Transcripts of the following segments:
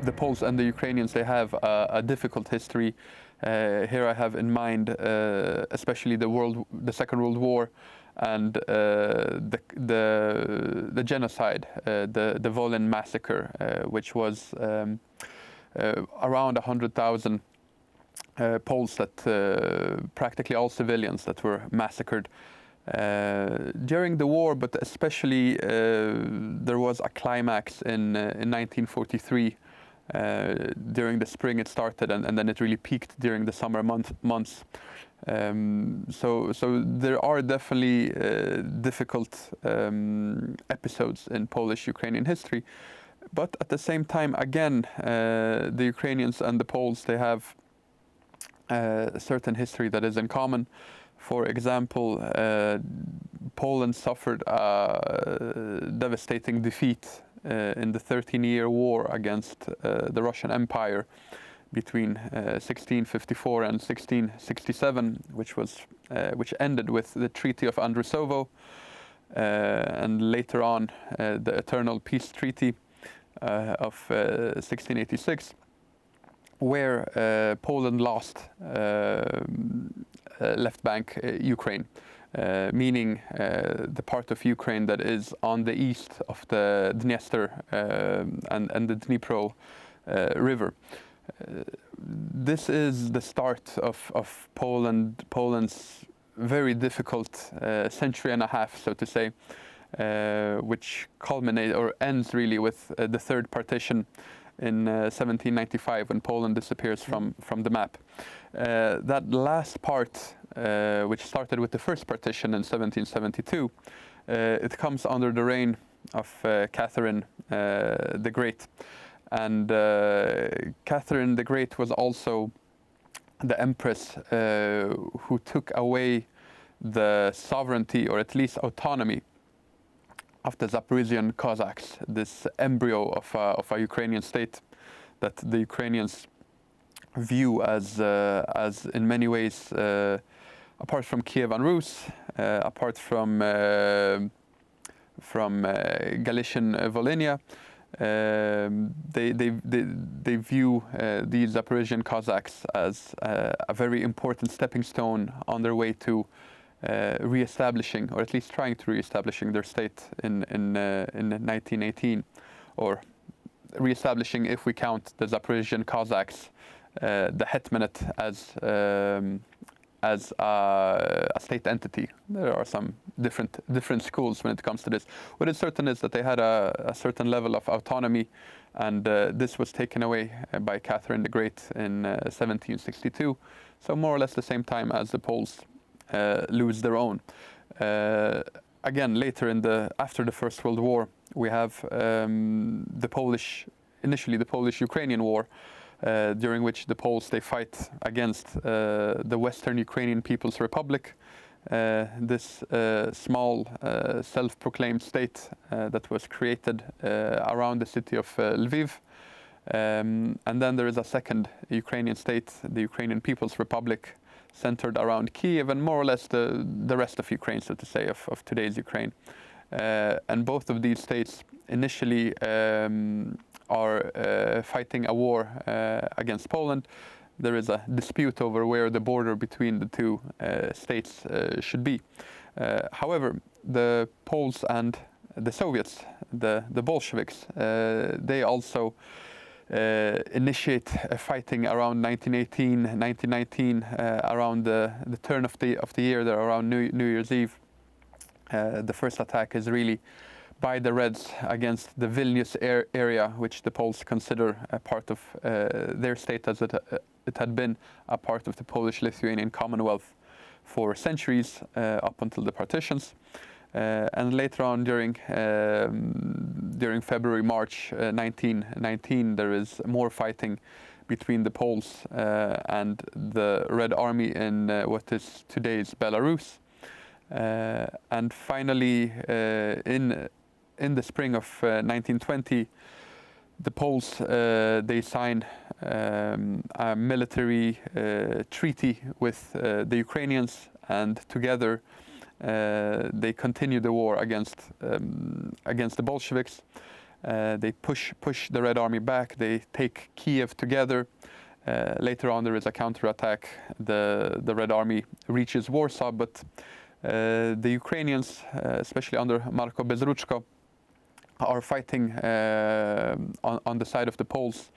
the Poles and the Ukrainians, they have a difficult history. Here I have in mind especially the Second World War and the genocide, the Wołyń massacre, which was around 100,000 Poles, that practically all civilians that were massacred during the war, but especially there was a climax in 1943. During the spring it started, and then it really peaked during the summer months. So there are definitely difficult episodes in Polish-Ukrainian history, but at the same time, again, the Ukrainians and the Poles, they have a certain history that is in common. For example, Poland suffered a devastating defeat in the 13-year war against the Russian Empire between 1654 and 1667, which ended with the Treaty of Andrusovo, and later on the Eternal Peace Treaty of 1686, where Poland lost left bank Ukraine, meaning the part of Ukraine that is on the east of the Dniester and the Dnipro river. This is the start of Poland's very difficult century and a half, so to say, which culminates or ends really with the third partition in 1795, when Poland disappears from the map. That last part, which started with the first partition in 1772, it comes under the reign of Catherine the Great. And Catherine the Great was also the empress who took away the sovereignty, or at least autonomy, of the Zaporizhian Cossacks, this embryo of a Ukrainian state that the Ukrainians view as in many ways, apart from Kiev and Rus, apart from Galician Volhynia, they view these Zaporizhian Cossacks as a very important stepping stone on their way to re-establishing, or at least trying to re-establishing their state in 1918, or re-establishing, if we count the Zaporizhian Cossacks, the Hetmanate as a state entity. There are some different schools when it comes to this. What is certain is that they had a certain level of autonomy, and this was taken away by Catherine the Great in 1762. So more or less the same time as the Poles lose their own. Again, later after the First World War, we have initially the Polish-Ukrainian War, during which the Poles, they fight against the Western Ukrainian People's Republic, this small self-proclaimed state that was created around the city of Lviv. And then there is a second Ukrainian state, the Ukrainian People's Republic, centered around Kiev and more or less the rest of Ukraine, so to say, of today's Ukraine. And both of these states initially are fighting a war against Poland. There is a dispute over where the border between the two states should be. However, the Poles and the Soviets, the Bolsheviks, they also initiate fighting around 1918, 1919, around the turn of the year, there around New Year's Eve. The first attack is really by the Reds against the Vilnius area, which the Poles consider a part of their state, as it had been a part of the Polish-Lithuanian Commonwealth for centuries up until the partitions. And later on, during February, March 1919, there is more fighting between the Poles and the Red Army in what is today's Belarus. And finally, in the spring of 1920, the Poles, they sign a military treaty with the Ukrainians, and together they continue the war against the Bolsheviks. They push the Red Army back. They take Kiev together. Later on, there is a counterattack. The Red Army reaches Warsaw, but the Ukrainians, especially under Marko Bezruchko, are fighting on the side of the Poles,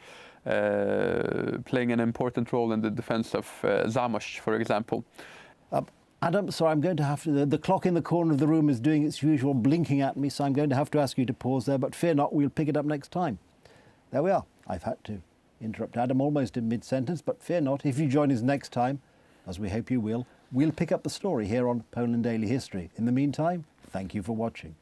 playing an important role in the defense of Zamość, for example. Adam, sorry, I'm going to have to... The clock in the corner of the room is doing its usual blinking at me, so I'm going to have to ask you to pause there, but fear not, we'll pick it up next time. There we are. I've had to interrupt Adam almost in mid-sentence, but fear not, if you join us next time, as we hope you will, we'll pick up the story here on Poland Daily History. In the meantime, thank you for watching.